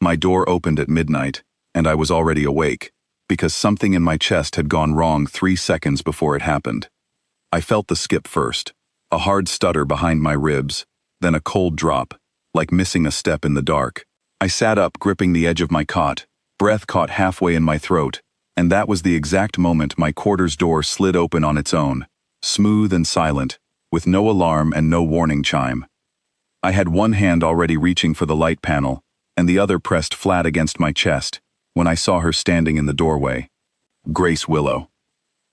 My door opened at midnight, and I was already awake, because something in my chest had gone wrong 3 seconds before it happened. I felt the skip first, a hard stutter behind my ribs, then a cold drop, like missing a step in the dark. I sat up, gripping the edge of my cot, breath caught halfway in my throat, and that was the exact moment my quarters door slid open on its own, smooth and silent, with no alarm and no warning chime. I had one hand already reaching for the light panel, and the other pressed flat against my chest, when I saw her standing in the doorway. Grace Willow.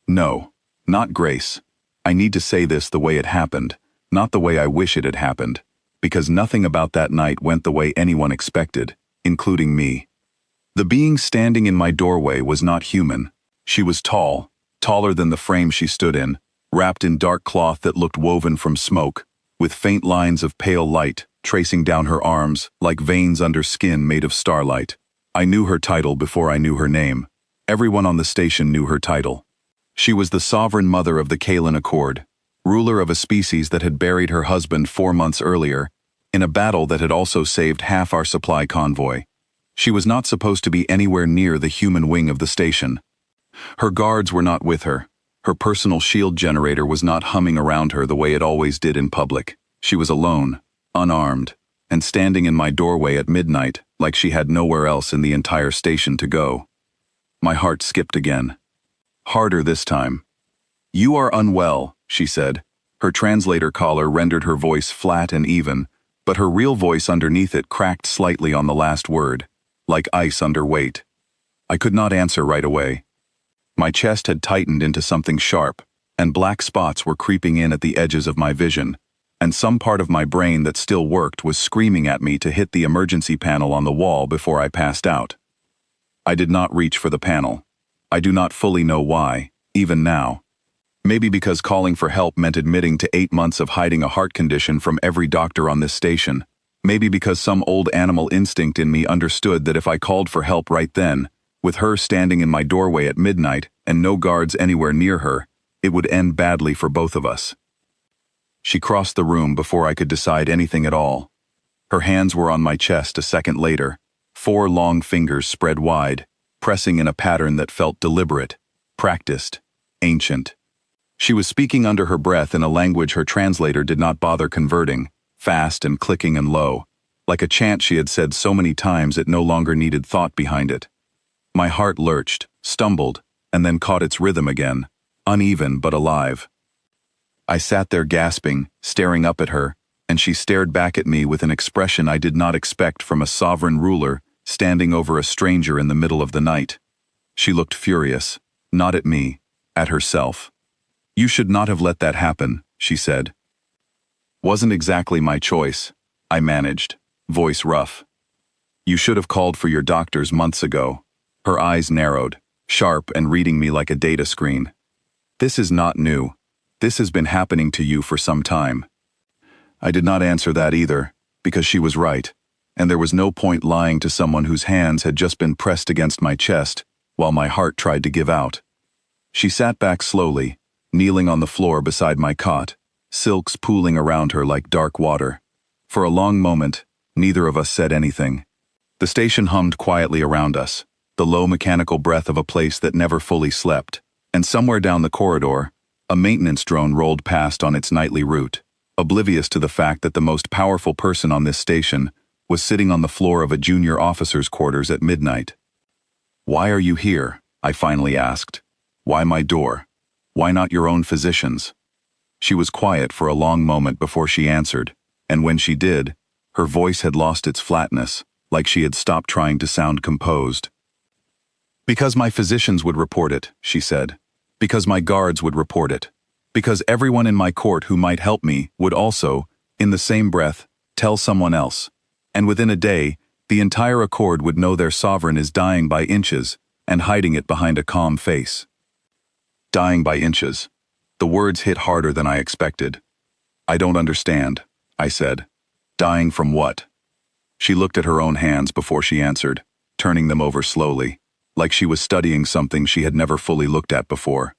No, not Grace. I need to say this the way it happened, not the way I wish it had happened, because nothing about that night went the way anyone expected, including me. The being standing in my doorway was not human. She was tall, taller than the frame she stood in, wrapped in dark cloth that looked woven from smoke, with faint lines of pale light tracing down her arms like veins under skin made of starlight. I knew her title before I knew her name. Everyone on the station knew her title. She was the sovereign mother of the Kalan Accord, ruler of a species that had buried her husband 4 months earlier, in a battle that had also saved half our supply convoy. She was not supposed to be anywhere near the human wing of the station. Her guards were not with her. Her personal shield generator was not humming around her the way it always did in public. She was alone, unarmed, and standing in my doorway at midnight like she had nowhere else in the entire station to go. My heart skipped again. Harder this time. "You are unwell," she said. Her translator collar rendered her voice flat and even, but her real voice underneath it cracked slightly on the last word, like ice under weight. I could not answer right away. My chest had tightened into something sharp, and black spots were creeping in at the edges of my vision, and some part of my brain that still worked was screaming at me to hit the emergency panel on the wall before I passed out. I did not reach for the panel. I do not fully know why, even now. Maybe because calling for help meant admitting to 8 months of hiding a heart condition from every doctor on this station. Maybe because some old animal instinct in me understood that if I called for help right then, with her standing in my doorway at midnight and no guards anywhere near her, it would end badly for both of us. She crossed the room before I could decide anything at all. Her hands were on my chest a second later, 4 long fingers spread wide, pressing in a pattern that felt deliberate, practiced, ancient. She was speaking under her breath in a language her translator did not bother converting, fast and clicking and low, like a chant she had said so many times it no longer needed thought behind it. My heart lurched, stumbled, and then caught its rhythm again, uneven but alive. I sat there gasping, staring up at her, and she stared back at me with an expression I did not expect from a sovereign ruler standing over a stranger in the middle of the night. She looked furious, not at me, at herself. "You should not have let that happen," she said. "Wasn't exactly my choice," I managed, voice rough. "You should have called for your doctors months ago." Her eyes narrowed, sharp and reading me like a data screen. "This is not new. This has been happening to you for some time." I did not answer that either, because she was right, and there was no point lying to someone whose hands had just been pressed against my chest while my heart tried to give out. She sat back slowly, kneeling on the floor beside my cot, silks pooling around her like dark water. For a long moment, neither of us said anything. The station hummed quietly around us, the low mechanical breath of a place that never fully slept, and somewhere down the corridor, a maintenance drone rolled past on its nightly route, oblivious to the fact that the most powerful person on this station was sitting on the floor of a junior officer's quarters at midnight. "Why are you here?" I finally asked. "Why my door? Why not your own physician's?" She was quiet for a long moment before she answered, and when she did, her voice had lost its flatness, like she had stopped trying to sound composed. "Because my physicians would report it," she said. "Because my guards would report it. Because everyone in my court who might help me would also, in the same breath, tell someone else. And within a day, the entire Accord would know their sovereign is dying by inches and hiding it behind a calm face." Dying by inches. The words hit harder than I expected. "I don't understand," I said. "Dying from what?" She looked at her own hands before she answered, turning them over slowly, like she was studying something she had never fully looked at before.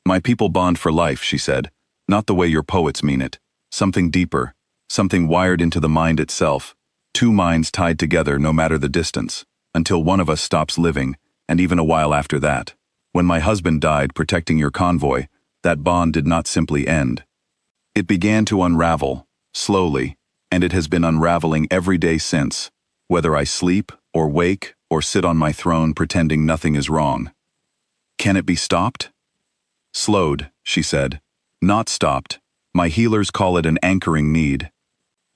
"My people bond for life," she said, "not the way your poets mean it. Something deeper, something wired into the mind itself, Two minds tied together no matter the distance, until one of us stops living, and even a while after that. When my husband died protecting your convoy, that bond did not simply end. It began to unravel, slowly, and it has been unraveling every day since, whether I sleep or wake or sit on my throne pretending nothing is wrong. Can it be stopped? Slowed, she said. Not stopped. My healers call it an anchoring need.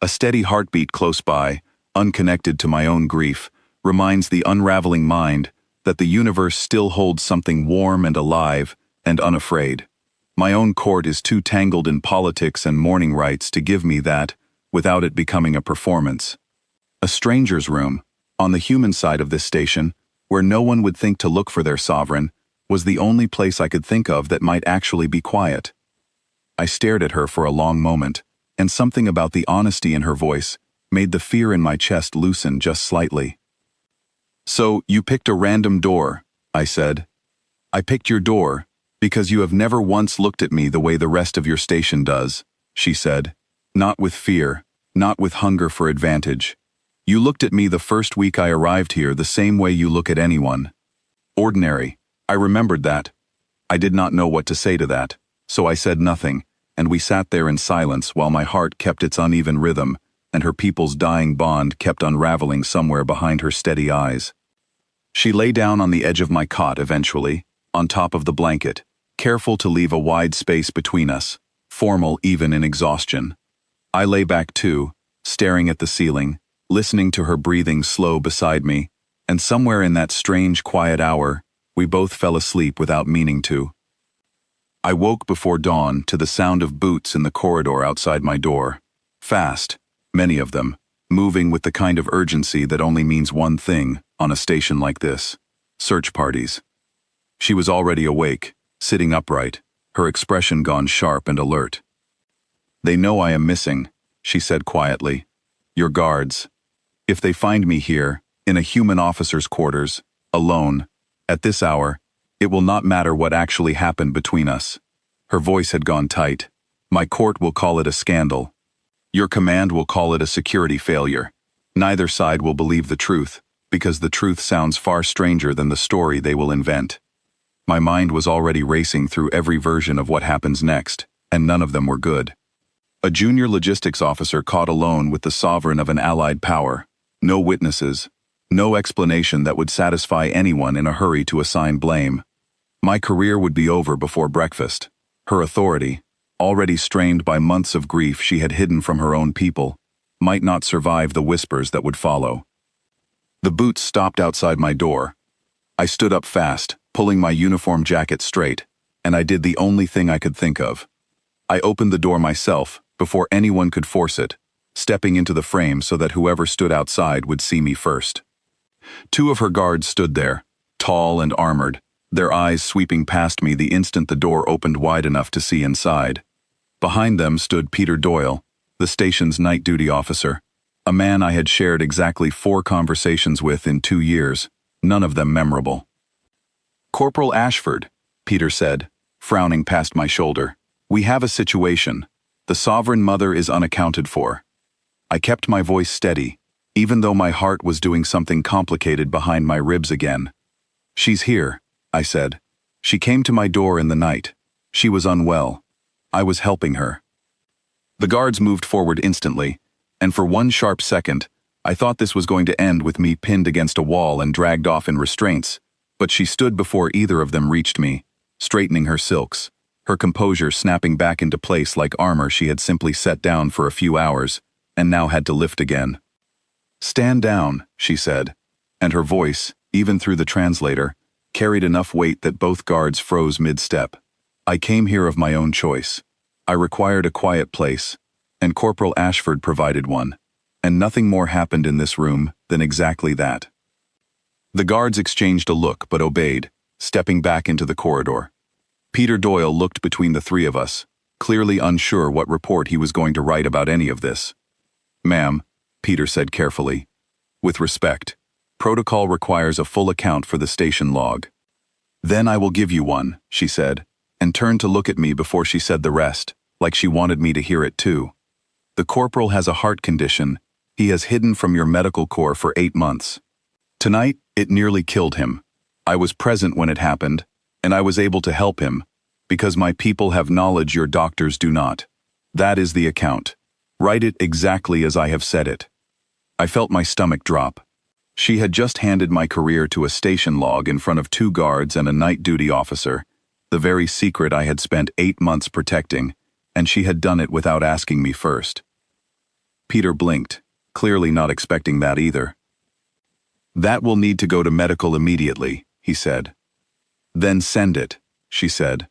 A steady heartbeat close by, unconnected to my own grief, reminds the unraveling mind that the universe still holds something warm and alive and unafraid. My own court is too tangled in politics and mourning rites to give me that, without it becoming a performance. A stranger's room, on the human side of this station, where no one would think to look for their sovereign, was the only place I could think of that might actually be quiet. I stared at her for a long moment, and something about the honesty in her voice made the fear in my chest loosen just slightly. So, you picked a random door, I said. I picked your door, because you have never once looked at me the way the rest of your station does, she said. Not with fear, not with hunger for advantage. You looked at me the first week I arrived here the same way you look at anyone. Ordinary. I remembered that. I did not know what to say to that, so I said nothing, and we sat there in silence while my heart kept its uneven rhythm, and her people's dying bond kept unraveling somewhere behind her steady eyes. She lay down on the edge of my cot eventually, on top of the blanket, careful to leave a wide space between us, formal even in exhaustion. I lay back too, staring at the ceiling, listening to her breathing slow beside me, and somewhere in that strange quiet hour, we both fell asleep without meaning to. I woke before dawn to the sound of boots in the corridor outside my door. Fast, many of them, moving with the kind of urgency that only means one thing on a station like this: search parties. She was already awake, sitting upright, her expression gone sharp and alert. They know I am missing, she said quietly. Your guards. If they find me here, in a human officer's quarters, alone, at this hour, it will not matter what actually happened between us. Her voice had gone tight. My court will call it a scandal. Your command will call it a security failure. Neither side will believe the truth, because the truth sounds far stranger than the story they will invent. My mind was already racing through every version of what happens next, and none of them were good. A junior logistics officer caught alone with the sovereign of an allied power. No witnesses. No explanation that would satisfy anyone in a hurry to assign blame. My career would be over before breakfast. Her authority, already strained by months of grief she had hidden from her own people, might not survive the whispers that would follow. The boots stopped outside my door. I stood up fast, pulling my uniform jacket straight, and I did the only thing I could think of. I opened the door myself, before anyone could force it, stepping into the frame so that whoever stood outside would see me first. Two of her guards stood there, tall and armored, their eyes sweeping past me the instant the door opened wide enough to see inside. Behind them stood Peter Doyle, the station's night duty officer, a man I had shared exactly 4 conversations with in 2 years, none of them memorable. Corporal Ashford, Peter said, frowning past my shoulder. We have a situation. The Sovereign Mother is unaccounted for. I kept my voice steady, even though my heart was doing something complicated behind my ribs again. She's here, I said. She came to my door in the night. She was unwell. I was helping her. The guards moved forward instantly, and for one sharp second, I thought this was going to end with me pinned against a wall and dragged off in restraints, but she stood before either of them reached me, straightening her silks, her composure snapping back into place like armor she had simply set down for a few hours, and now had to lift again. Stand down, she said, and her voice, even through the translator, carried enough weight that both guards froze mid-step. I came here of my own choice. I required a quiet place, and Corporal Ashford provided one, and nothing more happened in this room than exactly that. The guards exchanged a look but obeyed, stepping back into the corridor. Peter Doyle looked between the three of us, clearly unsure what report he was going to write about any of this. Ma'am, Peter said carefully, with respect, protocol requires a full account for the station log. Then I will give you one, she said, and turned to look at me before she said the rest, like she wanted me to hear it too. The corporal has a heart condition. He has hidden from your medical corps for 8 months. Tonight, it nearly killed him. I was present when it happened, and I was able to help him, because my people have knowledge your doctors do not. That is the account. Write it exactly as I have said it." I felt my stomach drop. She had just handed my career to a station log in front of 2 guards and a night duty officer, the very secret I had spent 8 months protecting, and she had done it without asking me first. Peter blinked, clearly not expecting that either. "That will need to go to medical immediately," he said. "Then send it," she said.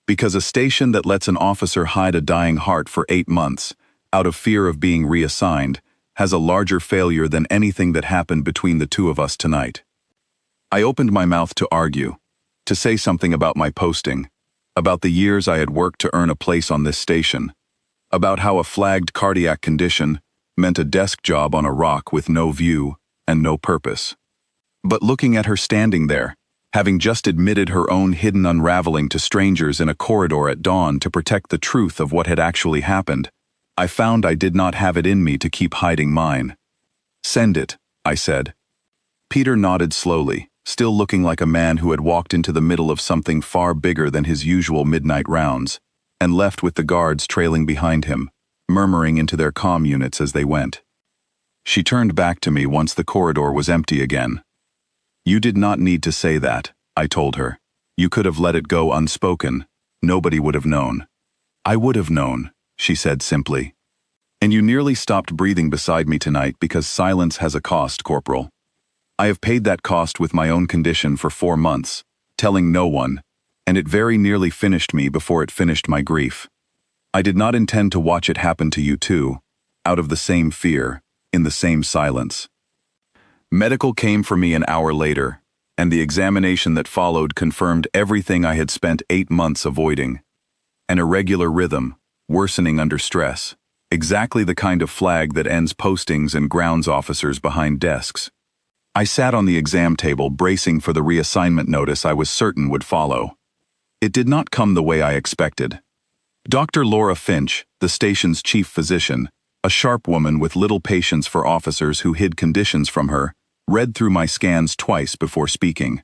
"Because a station that lets an officer hide a dying heart for 8 months, out of fear of being reassigned, has a larger failure than anything that happened between the 2 of us tonight." I opened my mouth to argue, to say something about my posting, about the years I had worked to earn a place on this station, about how a flagged cardiac condition meant a desk job on a rock with no view and no purpose. But looking at her standing there, having just admitted her own hidden unraveling to strangers in a corridor at dawn to protect the truth of what had actually happened, I found I did not have it in me to keep hiding mine. "Send it," I said. Peter nodded slowly, still looking like a man who had walked into the middle of something far bigger than his usual midnight rounds, and left with the guards trailing behind him, murmuring into their comm units as they went. She turned back to me once the corridor was empty again. "You did not need to say that," I told her. "You could have let it go unspoken. Nobody would have known." "I would have known," she said simply. "And you nearly stopped breathing beside me tonight because silence has a cost, Corporal. I have paid that cost with my own condition for 4 months, telling no one, and it very nearly finished me before it finished my grief. I did not intend to watch it happen to you too, out of the same fear, in the same silence." Medical came for me an hour later, and the examination that followed confirmed everything I had spent 8 months avoiding. An irregular rhythm, worsening under stress, exactly the kind of flag that ends postings and grounds officers behind desks. I sat on the exam table bracing for the reassignment notice I was certain would follow. It did not come the way I expected. Dr. Laura Finch, the station's chief physician, a sharp woman with little patience for officers who hid conditions from her, read through my scans twice before speaking.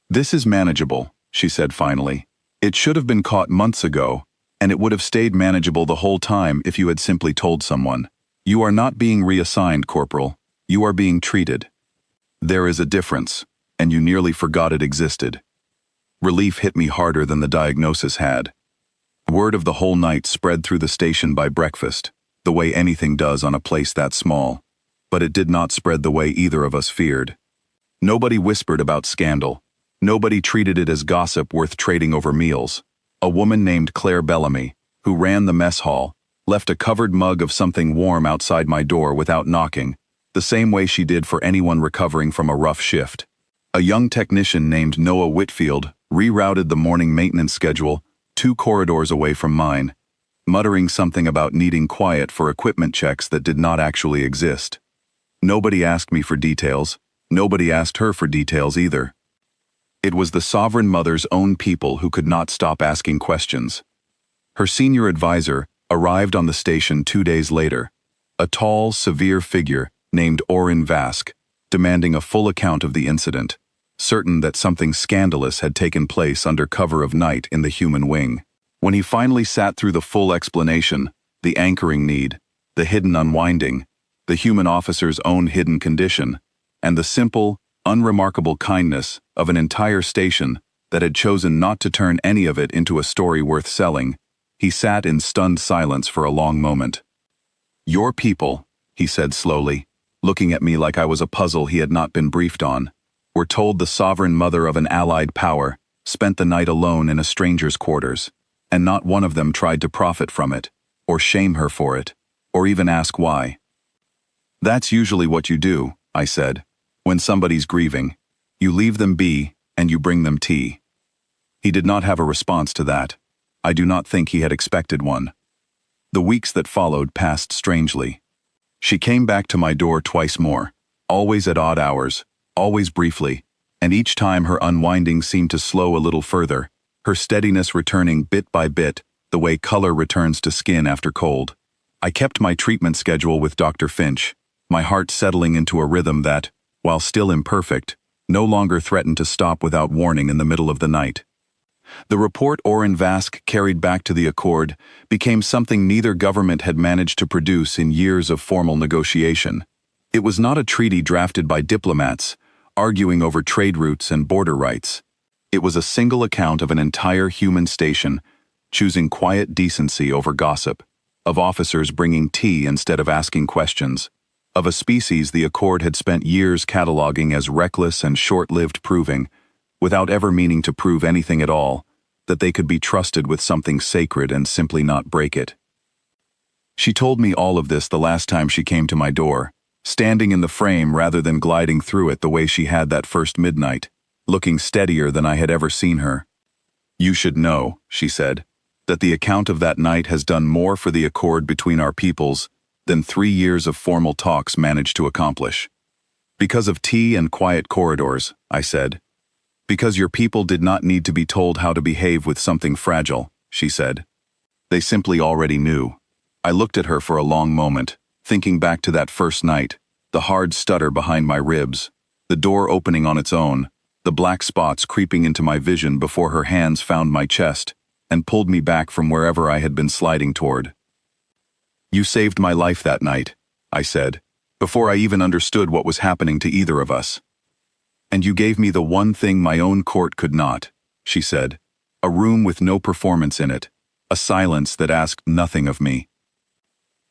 "This is manageable," she said finally. "It should have been caught months ago, and it would have stayed manageable the whole time if you had simply told someone. You are not being reassigned, Corporal. You are being treated. There is a difference, and you nearly forgot it existed." Relief hit me harder than the diagnosis had. Word of the whole night spread through the station by breakfast, the way anything does on a place that small, but it did not spread the way either of us feared. Nobody whispered about scandal. Nobody treated it as gossip worth trading over meals. A woman named Claire Bellamy, who ran the mess hall, left a covered mug of something warm outside my door without knocking, the same way she did for anyone recovering from a rough shift. A young technician named Noah Whitfield rerouted the morning maintenance schedule 2 corridors away from mine, muttering something about needing quiet for equipment checks that did not actually exist. Nobody asked me for details. Nobody asked her for details either. It was the Sovereign Mother's own people who could not stop asking questions. Her senior advisor arrived on the station 2 days later, a tall, severe figure named Orin Vask, demanding a full account of the incident, certain that something scandalous had taken place under cover of night in the human wing. When he finally sat through the full explanation, the anchoring need, the hidden unwinding, the human officer's own hidden condition, and the simple, unremarkable kindness of an entire station that had chosen not to turn any of it into a story worth selling, he sat in stunned silence for a long moment. "Your people," he said slowly, looking at me like I was a puzzle he had not been briefed on, "were told the sovereign mother of an allied power spent the night alone in a stranger's quarters, and not one of them tried to profit from it, or shame her for it, or even ask why. That's usually what you do," I said, "when somebody's grieving. You leave them be, and you bring them tea." He did not have a response to that. I do not think he had expected one. The weeks that followed passed strangely. She came back to my door twice more, always at odd hours, always briefly, and each time her unwinding seemed to slow a little further, her steadiness returning bit by bit, the way color returns to skin after cold. I kept my treatment schedule with Dr. Finch, my heart settling into a rhythm that, while still imperfect, no longer threatened to stop without warning in the middle of the night. The report Oren Vask carried back to the Accord became something neither government had managed to produce in years of formal negotiation. It was not a treaty drafted by diplomats, arguing over trade routes and border rights. It was a single account of an entire human station, choosing quiet decency over gossip, of officers bringing tea instead of asking questions, of a species the Accord had spent years cataloging as reckless and short-lived proving, without ever meaning to prove anything at all, that they could be trusted with something sacred and simply not break it. She told me all of this the last time she came to my door, standing in the frame rather than gliding through it the way she had that first midnight, looking steadier than I had ever seen her. "You should know," she said, "that the account of that night has done more for the accord between our peoples than 3 years of formal talks managed to accomplish." "Because of tea and quiet corridors," I said. "Because your people did not need to be told how to behave with something fragile," she said. "They simply already knew." I looked at her for a long moment, thinking back to that first night, the hard stutter behind my ribs, the door opening on its own, the black spots creeping into my vision before her hands found my chest and pulled me back from wherever I had been sliding toward. "You saved my life that night," I said, before I even understood what was happening to either of us. "And you gave me the one thing my own court could not," she said, "a room with no performance in it, a silence that asked nothing of me."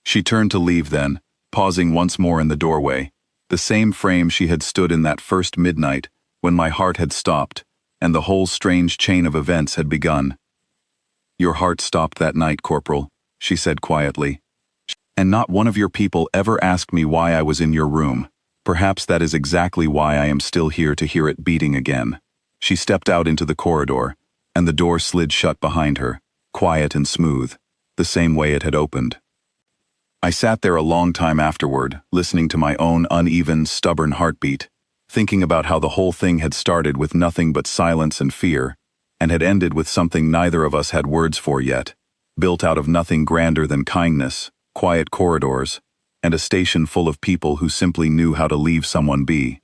She turned to leave then, pausing once more in the doorway, the same frame she had stood in that first midnight when my heart had stopped and the whole strange chain of events had begun. "Your heart stopped that night, Corporal," she said quietly. "And not one of your people ever asked me why I was in your room. Perhaps that is exactly why I am still here to hear it beating again." She stepped out into the corridor, and the door slid shut behind her, quiet and smooth, the same way it had opened. I sat there a long time afterward, listening to my own uneven, stubborn heartbeat, thinking about how the whole thing had started with nothing but silence and fear, and had ended with something neither of us had words for yet, built out of nothing grander than kindness, quiet corridors, and a station full of people who simply knew how to leave someone be.